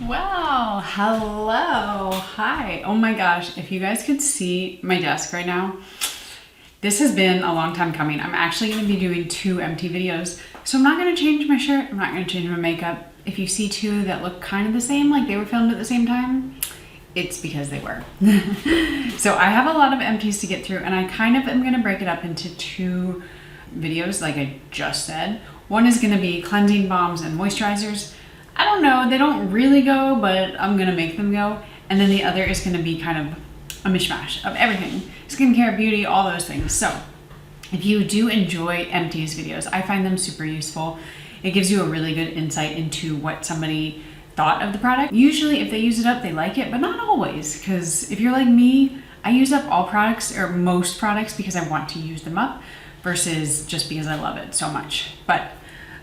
Well, hello, hi. Oh my gosh, if you guys could see my desk right now, this has been a long time coming. I'm actually going to be doing 2 empty videos, so I'm not going to change my shirt, I'm not going to change my makeup. If you see 2 that look kind of the same, like they were filmed at the same time, it's because they were. So I have a lot of empties to get through, and I kind of am going to break it up into 2 videos like I just said. One is going to be cleansing balms and moisturizers. I don't know, they don't really go, but I'm gonna make them go. And then the other is gonna be kind of a mishmash of everything. Skincare, beauty, all those things. So if you do enjoy empties videos, I find them super useful. It gives you a really good insight into what somebody thought of the product. Usually if they use it up, they like it, but not always. Because if you're like me, I use up all products or most products because I want to use them up versus just because I love it so much. But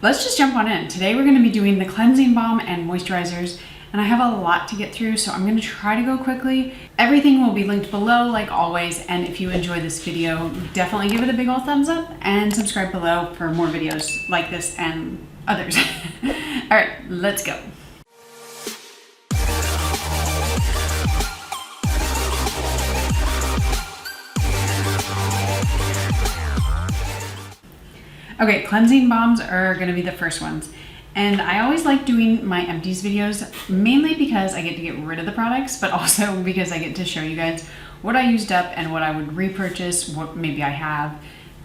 let's just jump on in. Today we're going to be doing the cleansing balm and moisturizers, and I have a lot to get through, so I'm going to try to go quickly. Everything will be linked below like always, and if you enjoy this video, definitely give it a big ol' thumbs up and subscribe below for more videos like this and others. All right, let's go. Okay, cleansing balms are gonna be the first ones. And I always like doing my empties videos, mainly because I get to get rid of the products, but also because I get to show you guys what I used up and what I would repurchase, what maybe I have,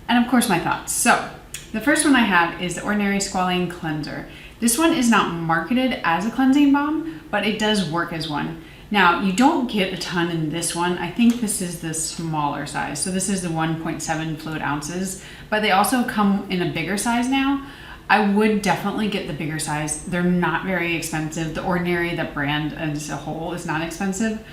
and of course my thoughts. So, the first one I have is the Ordinary Squalane Cleanser. This one is not marketed as a cleansing balm, but it does work as one. Now, you don't get a ton in this one. I think this is the smaller size. So this is the 1.7 fluid ounces, but they also come in a bigger size now. I would definitely get the bigger size. They're not very expensive. The Ordinary, the brand as a whole, is not expensive.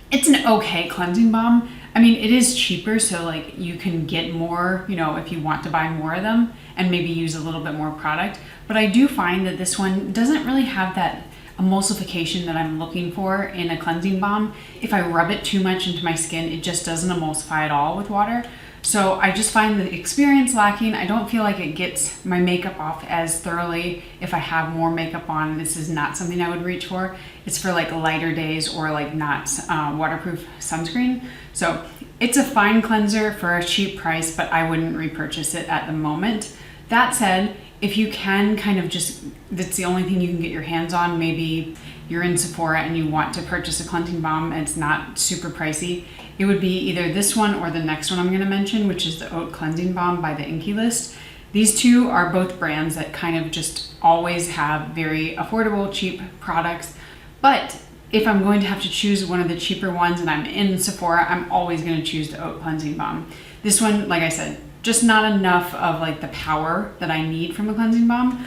It's an okay cleansing balm. I mean, it is cheaper, so like you can get more, you know, if you want to buy more of them and maybe use a little bit more product. But I do find that this one doesn't really have that emulsification that I'm looking for in a cleansing balm. If I rub it too much into my skin, it just doesn't emulsify at all with water. So I just find the experience lacking. I don't feel like it gets my makeup off as thoroughly if I have more makeup on. This is not something I would reach for. It's for like lighter days or like not waterproof sunscreen. So it's a fine cleanser for a cheap price, but I wouldn't repurchase it at the moment. That said, if you can kind of just, that's the only thing you can get your hands on, maybe you're in Sephora and you want to purchase a cleansing balm and it's not super pricey, it would be either this one or the next one I'm going to mention, which is the Oat Cleansing Balm by the INKEY list. These two are both brands that kind of just always have very affordable, cheap products. But if I'm going to have to choose one of the cheaper ones and I'm in Sephora, I'm always going to choose the Oat Cleansing Balm. This one, like I said, just not enough of like the power that I need from a cleansing balm.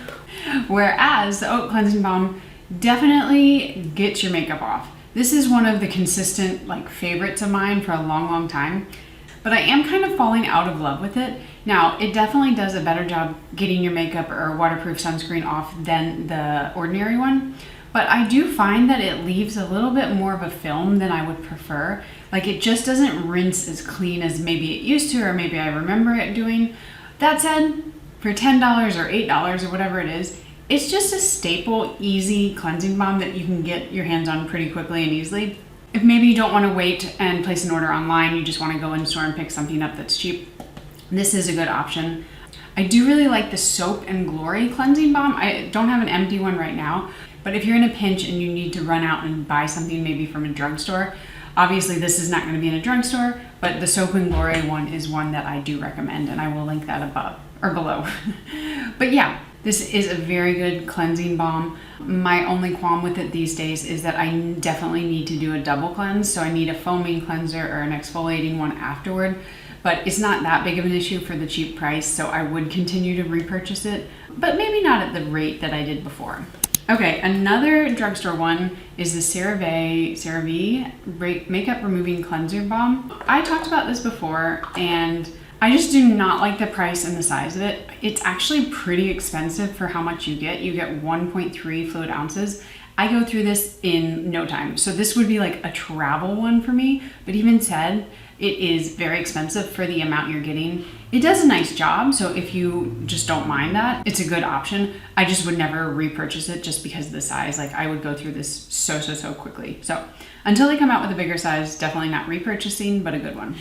Whereas the Oat Cleansing Balm definitely gets your makeup off. This is one of the consistent like favorites of mine for a long time, but I am kind of falling out of love with it. Now, it definitely does a better job getting your makeup or waterproof sunscreen off than the Ordinary one, but I do find that it leaves a little bit more of a film than I would prefer. Like it just doesn't rinse as clean as maybe it used to, or maybe I remember it doing. That said, for $10 or $8 or whatever it is, it's just a staple, easy cleansing balm that you can get your hands on pretty quickly and easily. If maybe you don't want to wait and place an order online, you just want to go in store and pick something up that's cheap, this is a good option. I do really like the Soap and Glory cleansing balm. I don't have an empty one right now, but if you're in a pinch and you need to run out and buy something maybe from a drugstore, obviously this is not going to be in a drugstore, but the Soap and Glory one is one that I do recommend, and I will link that above or below. But yeah, this is a very good cleansing balm. My only qualm with it these days is that I definitely need to do a double cleanse, so I need a foaming cleanser or an exfoliating one afterward. But it's not that big of an issue for the cheap price, so I would continue to repurchase it, but maybe not at the rate that I did before. Okay, another drugstore one is the Cerave Makeup Removing Cleanser Balm. I talked about this before, and I just do not like the price and the size of it. It's actually pretty expensive for how much you get. You get 1.3 fluid ounces I go through this in no time. So this would be like a travel one for me, but even said, it is very expensive for the amount you're getting. It does a nice job, so if you just don't mind that, it's a good option. I just would never repurchase it just because of the size. Like I would go through this so quickly. So until they come out with a bigger size, definitely not repurchasing, but a good one.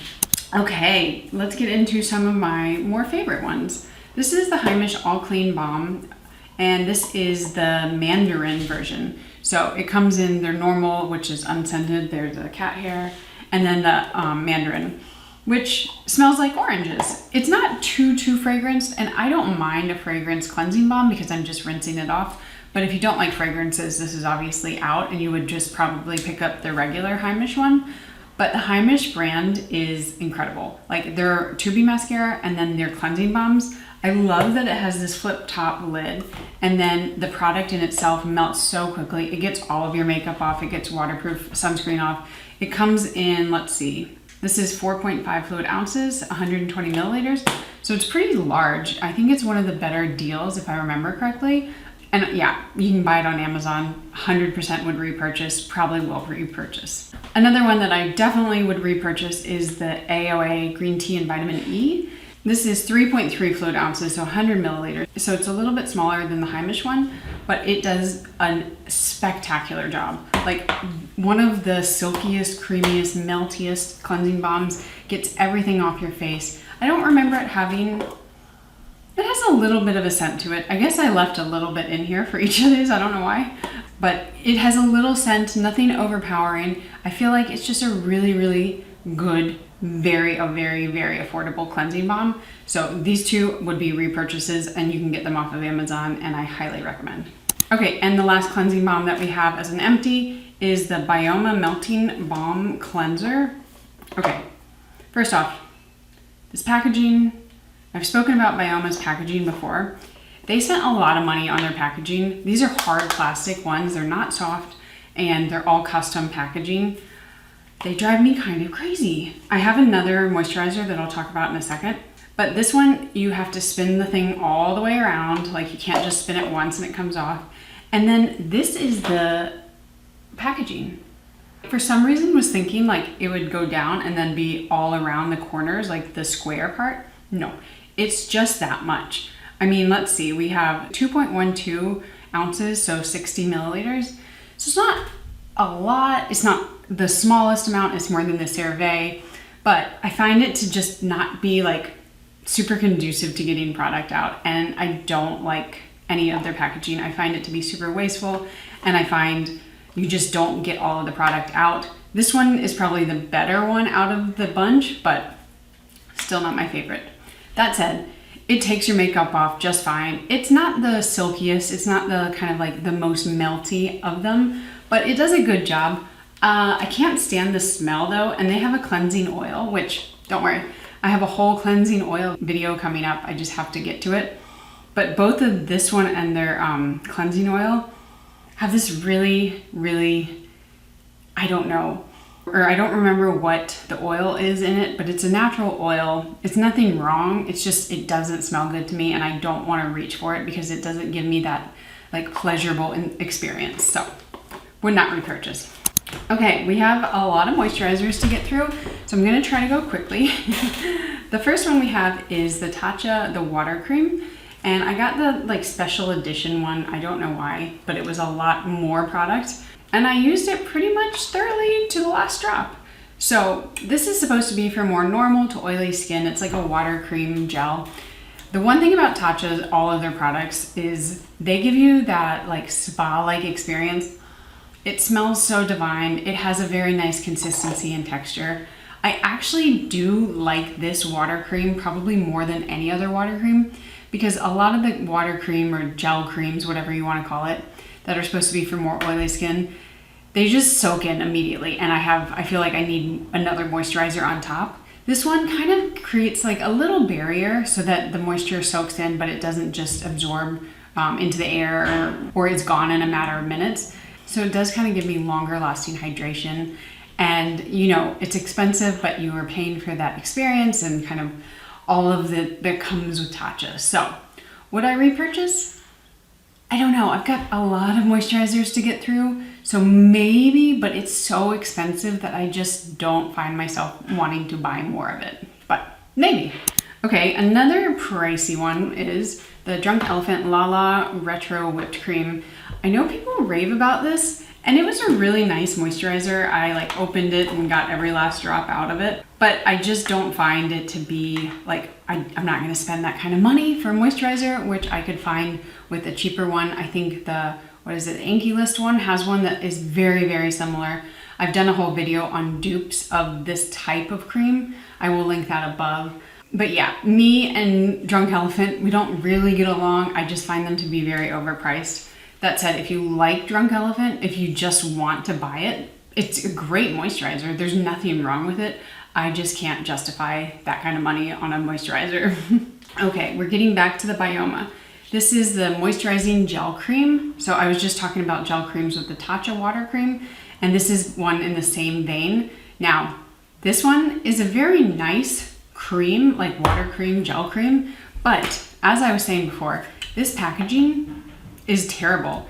Okay, let's get into some of my more favorite ones. This is the Heimish All Clean Balm, and this is the Mandarin version. So it comes in their normal, which is unscented, there's the cat hair, and then the Mandarin, which smells like oranges. It's not too fragranced, and I don't mind a fragrance cleansing balm because I'm just rinsing it off. But if you don't like fragrances, this is obviously out, and you would just probably pick up the regular Heimish one. But the Heimish brand is incredible. Like their Tubby mascara and then their cleansing balms. I love that it has this flip top lid, and then the product in itself melts so quickly. It gets all of your makeup off. It gets waterproof sunscreen off. It comes in, let's see, this is 4.5 fluid ounces, 120 milliliters. So it's pretty large. I think it's one of the better deals if I remember correctly. And yeah, you can buy it on Amazon. 100% would repurchase, probably will repurchase. Another one that I definitely would repurchase is the AOA Green Tea and Vitamin E. This is 3.3 fluid ounces, so 100 milliliters. So it's a little bit smaller than the Heimish one, but it does a spectacular job. Like one of the silkiest, creamiest, meltiest cleansing balms, gets everything off your face. I don't remember it having, it has a little bit of a scent to it. I guess I left a little bit in here for each of these, I don't know why. But it has a little scent, nothing overpowering. I feel like it's just a really good, very affordable cleansing balm. So these two would be repurchases, and you can get them off of Amazon, and I highly recommend. Okay, and the last cleansing balm that we have as an empty is the Byoma Melting Balm Cleanser. Okay, first off, this packaging, I've spoken about Byoma's packaging before. They spent a lot of money on their packaging. These are hard plastic ones. They're not soft, and they're all custom packaging. They drive me kind of crazy. I have another moisturizer that I'll talk about in a second, but this one, you have to spin the thing all the way around. Like you can't just spin it once and it comes off. And then this is the packaging. For some reason was thinking like it would go down and then be all around the corners, like the square part. No, it's just that much. I mean, let's see, we have 2.12 ounces, so 60 milliliters. So it's not a lot. It's not the smallest amount. It's more than the Cerave, but I find it to just not be like super conducive to getting product out. And I don't like any of their packaging. I find it to be super wasteful, and I find you just don't get all of the product out. This one is probably the better one out of the bunch, but still not my favorite. That said, it takes your makeup off just fine. It's not the silkiest, it's not the kind of like the most melty of them, but it does a good job. I can't stand the smell though, and they have a cleansing oil, which, don't worry, I have a whole cleansing oil video coming up. I just have to get to it. But both of this one and their cleansing oil have this really, I don't know, or I don't remember what the oil is in it, but it's a natural oil. It's nothing wrong. It's just, it doesn't smell good to me, and I don't want to reach for it because it doesn't give me that like pleasurable experience. So would not repurchase. Okay, we have a lot of moisturizers to get through, so I'm gonna try to go quickly. The first one we have is the Tatcha, the water cream. And I got the like special edition one. I don't know why, but it was a lot more product. And I used it pretty much thoroughly to the last drop. So this is supposed to be for more normal to oily skin. It's like a water cream gel. The one thing about Tatcha's, all of their products, is they give you that like spa-like experience. It smells so divine. It has a very nice consistency and texture. I actually do like this water cream probably more than any other water cream, because a lot of the water cream or gel creams, whatever you want to call it, that are supposed to be for more oily skin, they just soak in immediately, and I feel like I need another moisturizer on top. This one kind of creates like a little barrier so that the moisture soaks in, but it doesn't just absorb into the air or it's gone in a matter of minutes. So it does kind of give me longer lasting hydration. And you know, it's expensive, but you are paying for that experience and kind of all of that comes with Tatcha. So would I repurchase? I don't know, I've got a lot of moisturizers to get through, so maybe, but it's so expensive that I just don't find myself wanting to buy more of it, but maybe. Okay, another pricey one is the Drunk Elephant Lala Retro Whipped Cream. I know people rave about this, and it was a really nice moisturizer. I like opened it and got every last drop out of it, but I just don't find it to be like, I'm not gonna spend that kind of money for a moisturizer, which I could find with a cheaper one. I think the, what is it, the INKEY List one has one that is very, very similar. I've done a whole video on dupes of this type of cream. I will link that above. But yeah, me and Drunk Elephant, we don't really get along. I just find them to be very overpriced. That said, if you like Drunk Elephant, if you just want to buy it, it's a great moisturizer. There's nothing wrong with it. I just can't justify that kind of money on a moisturizer. Okay, we're getting back to the Byoma. This is the moisturizing gel cream. So I was just talking about gel creams with the Tatcha water cream, and this is one in the same vein. Now, this one is a very nice cream, like water cream, gel cream, but as I was saying before, this packaging is terrible.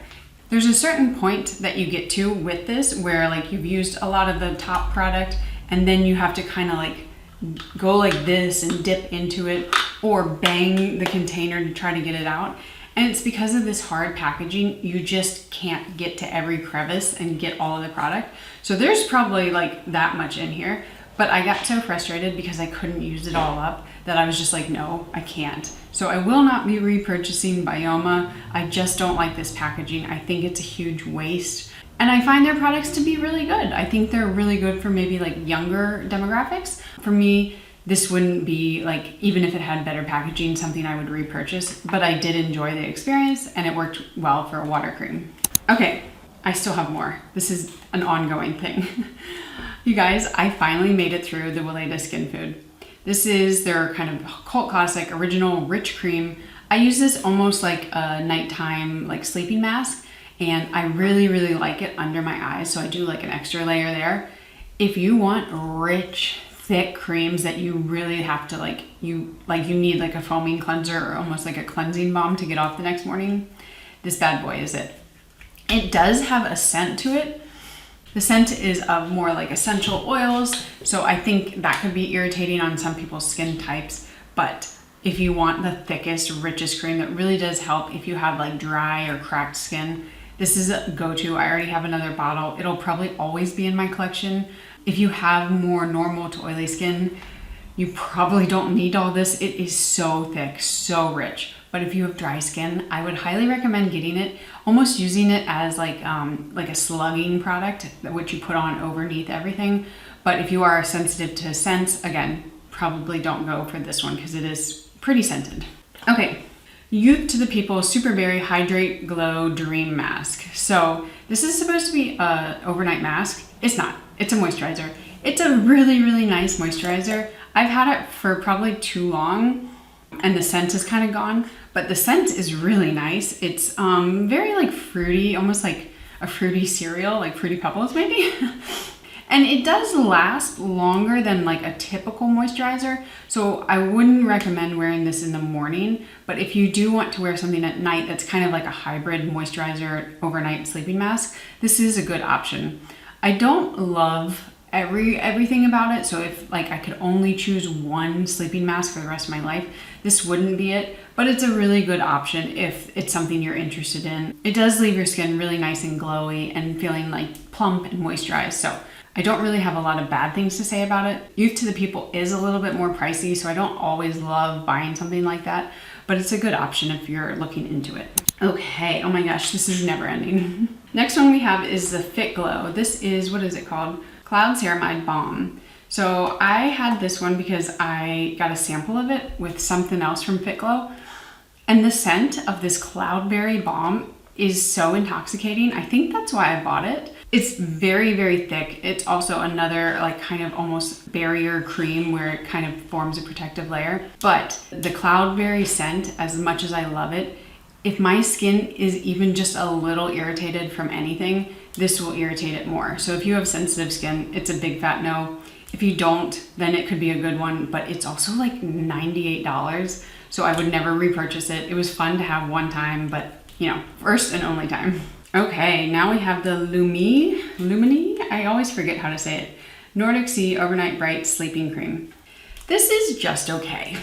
There's a certain point that you get to with this where like you've used a lot of the top product and then you have to kind of like go like this and dip into it or bang the container to try to get it out. And it's because of this hard packaging, you just can't get to every crevice and get all of the product. So there's probably like that much in here, but I got so frustrated because I couldn't use it all up that I was just like, no, I can't. So I will not be repurchasing Byoma. I just don't like this packaging. I think it's a huge waste. And I find their products to be really good. I think they're really good for maybe like younger demographics. For me, this wouldn't be like, even if it had better packaging, something I would repurchase, but I did enjoy the experience and it worked well for a water cream. Okay, I still have more. This is an ongoing thing. You guys, I finally made it through the Weleda Skin Food. This is their kind of cult classic original rich cream. I use this almost like a nighttime like sleeping mask, and I really, really like it under my eyes. So I do like an extra layer there. If you want rich, thick creams that you really have to like you need like a foaming cleanser or almost like a cleansing balm to get off the next morning, this bad boy is it. It does have a scent to it. The scent is of more like essential oils, so I think that could be irritating on some people's skin types, but if you want the thickest, richest cream that really does help if you have like dry or cracked skin, this is a go-to. I already have another bottle. It'll probably always be in my collection. If you have more normal to oily skin, you probably don't need all this. It is so thick, so rich. But if you have dry skin, I would highly recommend getting it, almost using it as like a slugging product, which you put on underneath everything. But if you are sensitive to scents, again, probably don't go for this one because it is pretty scented. Okay, Youth to the People Super Berry Hydrate Glow Dream Mask. So this is supposed to be an overnight mask. It's not, it's a moisturizer. It's a really, really nice moisturizer. I've had it for probably too long and the scent is kind of gone, but the scent is really nice. It's very like fruity, almost like a fruity cereal, like Fruity Pebbles maybe. And it does last longer than like a typical moisturizer. So I wouldn't recommend wearing this in the morning, but if you do want to wear something at night that's kind of like a hybrid moisturizer overnight sleeping mask, this is a good option. I don't love everything about it, so if like I could only choose one sleeping mask for the rest of my life, this wouldn't be it, but it's a really good option if it's something you're interested in. It does leave your skin really nice and glowy and feeling like plump and moisturized, so I don't really have a lot of bad things to say about it. Youth to the People is a little bit more pricey, so I don't always love buying something like that, but it's a good option if you're looking into it. Okay, oh my gosh, this is never ending. Next one we have is the Fit Glow. This is, what is it called? Cloud Ceramide Balm. So I had this one because I got a sample of it with something else from Fit Glow, and the scent of this cloudberry balm is so intoxicating. I think that's why I bought it. It's very, very thick. It's also another like kind of almost barrier cream where it kind of forms a protective layer. But the cloudberry scent, as much as I love it, if my skin is even just a little irritated from anything, this will irritate it more. So if you have sensitive skin, it's a big fat no. If you don't, then it could be a good one, but it's also like $98. So I would never repurchase it. It was fun to have one time, but first and only time. Okay, now we have the Lumene, I always forget how to say it, Nordic Sea Overnight Bright Sleeping Cream. This is just okay.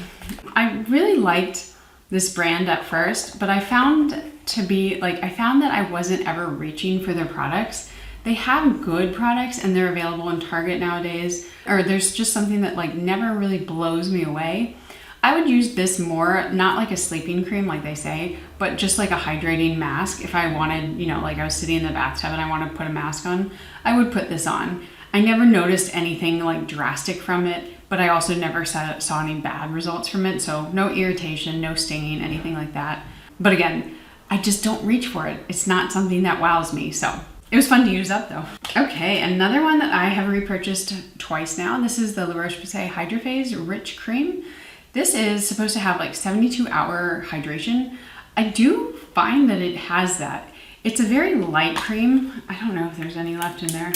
I really liked this brand at first, but I found that I wasn't ever reaching for their products. They have good products and they're available in Target nowadays, or there's just something that like never really blows me away. I would use this more, not like a sleeping cream like they say, but just like a hydrating mask. If I wanted, like I was sitting in the bathtub and I want to put a mask on, I would put this on. I never noticed anything like drastic from it, but I also never saw any bad results from it. So no irritation, no stinging, anything like that. But again, I just don't reach for it. It's not something that wows me. So it was fun to use up though. Okay, another one that I have repurchased twice now. This is the LaRoche Posay Hydrophase Rich Cream. This is supposed to have like 72-hour hydration. I do find that it has that. It's a very light cream. I don't know if there's any left in there.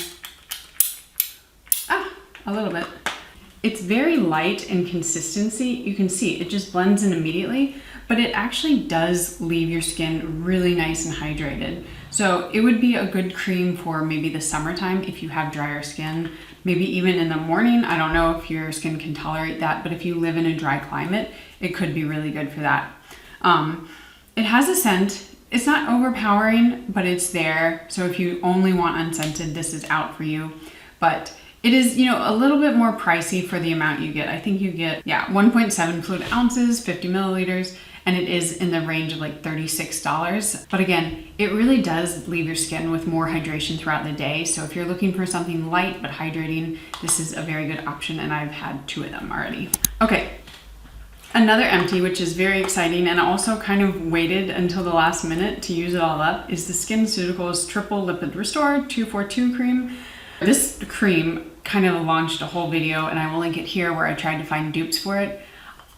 A little bit. It's very light in consistency. You can see it just blends in immediately, but it actually does leave your skin really nice and hydrated. So it would be a good cream for maybe the summertime if you have drier skin, maybe even in the morning. I don't know if your skin can tolerate that, but if you live in a dry climate, it could be really good for that. It has a scent. It's not overpowering, but it's there. So if you only want unscented, this is out for you. But it is, a little bit more pricey for the amount you get. I think you get, 1.7 fluid ounces, 50 milliliters, and it is in the range of like $36. But again, it really does leave your skin with more hydration throughout the day. So if you're looking for something light but hydrating, this is a very good option, and I've had 2 of them already. Okay, another empty, which is very exciting, and also kind of waited until the last minute to use it all up, is the Skinceuticals Triple Lipid Restore 242 cream. This cream kind of launched a whole video, and I will link it here, where I tried to find dupes for it.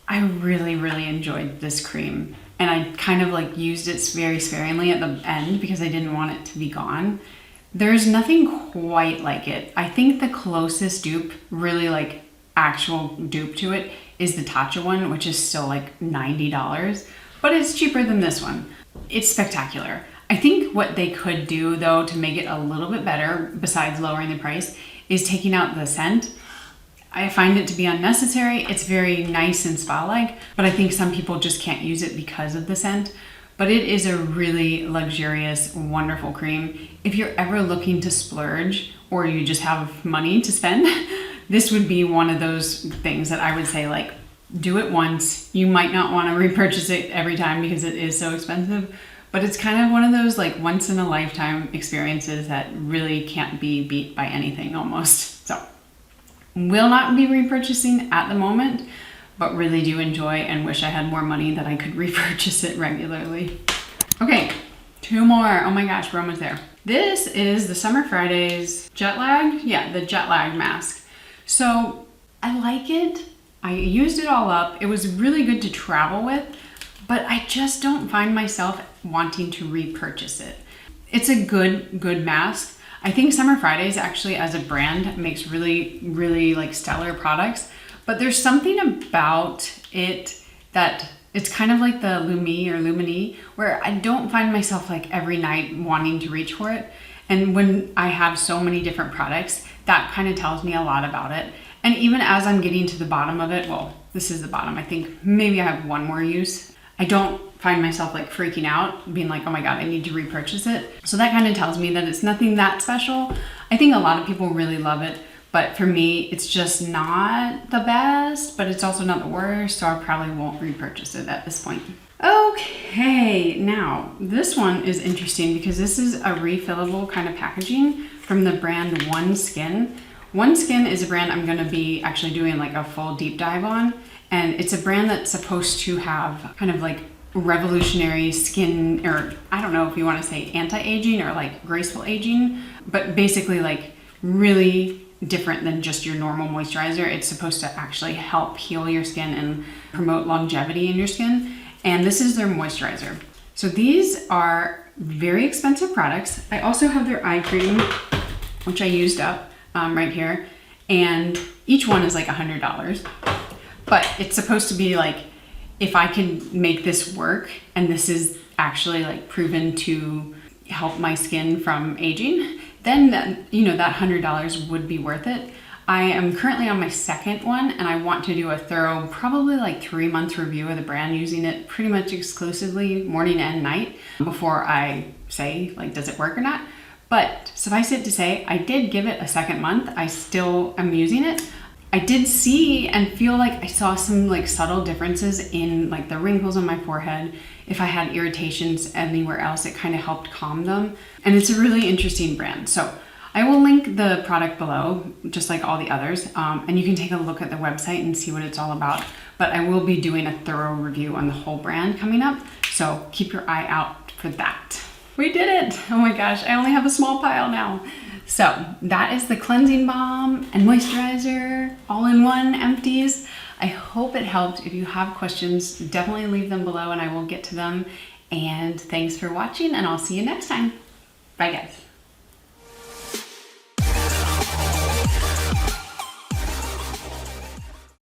I really, really enjoyed this cream, and I kind of like used it very sparingly at the end because I didn't want it to be gone. There's nothing quite like it. I think the closest dupe, really like actual dupe to it, is the Tatcha one, which is still like $90, but it's cheaper than this one. It's spectacular. I think what they could do though to make it a little bit better, besides lowering the price, is taking out the scent. I find it to be unnecessary. It's very nice and spa-like, but I think some people just can't use it because of the scent. But it is a really luxurious, wonderful cream. If you're ever looking to splurge, or you just have money to spend, this would be one of those things that I would say, like, do it once. You might not want to repurchase it every time because it is so expensive, but it's kind of one of those like once in a lifetime experiences that really can't be beat by anything almost. So will not be repurchasing at the moment, but really do enjoy and wish I had more money that I could repurchase it regularly. Okay, 2 more. Oh my gosh, we're almost there. This is the Summer Fridays Jet Lag. Yeah, the Jet Lag mask. So I like it. I used it all up. It was really good to travel with, but I just don't find myself wanting to repurchase it. It's a good mask. I think Summer Fridays actually as a brand makes really like stellar products, but there's something about it that it's kind of like the Lumene, where I don't find myself like every night wanting to reach for it. And when I have so many different products, that kind of tells me a lot about it. And even as I'm getting to the bottom of it, well, this is the bottom. I think maybe I have one more use. I don't find myself like freaking out, being like, oh my God, I need to repurchase it. So that kind of tells me that it's nothing that special. I think a lot of people really love it, but for me, it's just not the best, but it's also not the worst, so I probably won't repurchase it at this point. Okay, now this one is interesting because this is a refillable kind of packaging from the brand OneSkin. OneSkin is a brand I'm gonna be actually doing like a full deep dive on, and it's a brand that's supposed to have kind of like revolutionary skin, or I don't know if you want to say anti-aging or like graceful aging, but basically like really different than just your normal moisturizer. It's supposed to actually help heal your skin and promote longevity in your skin. And this is their moisturizer. So these are very expensive products. I also have their eye cream, which I used up right here. And each one is like $100. But it's supposed to be like, if I can make this work, and this is actually like proven to help my skin from aging, then that $100 would be worth it. I am currently on my second one, and I want to do a thorough, probably like 3-month review of the brand, using it pretty much exclusively morning and night before I say like, does it work or not? But suffice it to say, I did give it a second month. I still am using it. I did see and feel like I saw some like subtle differences in like the wrinkles on my forehead. If I had irritations anywhere else, it kind of helped calm them. And it's a really interesting brand. So I will link the product below, just like all the others, and you can take a look at the website and see what it's all about. But I will be doing a thorough review on the whole brand coming up, so keep your eye out for that. We did it! Oh my gosh, I only have a small pile now. So that is the cleansing balm and moisturizer, all in one, Empties. I hope it helped. If you have questions, definitely leave them below and I will get to them. And thanks for watching, and I'll see you next time. Bye guys.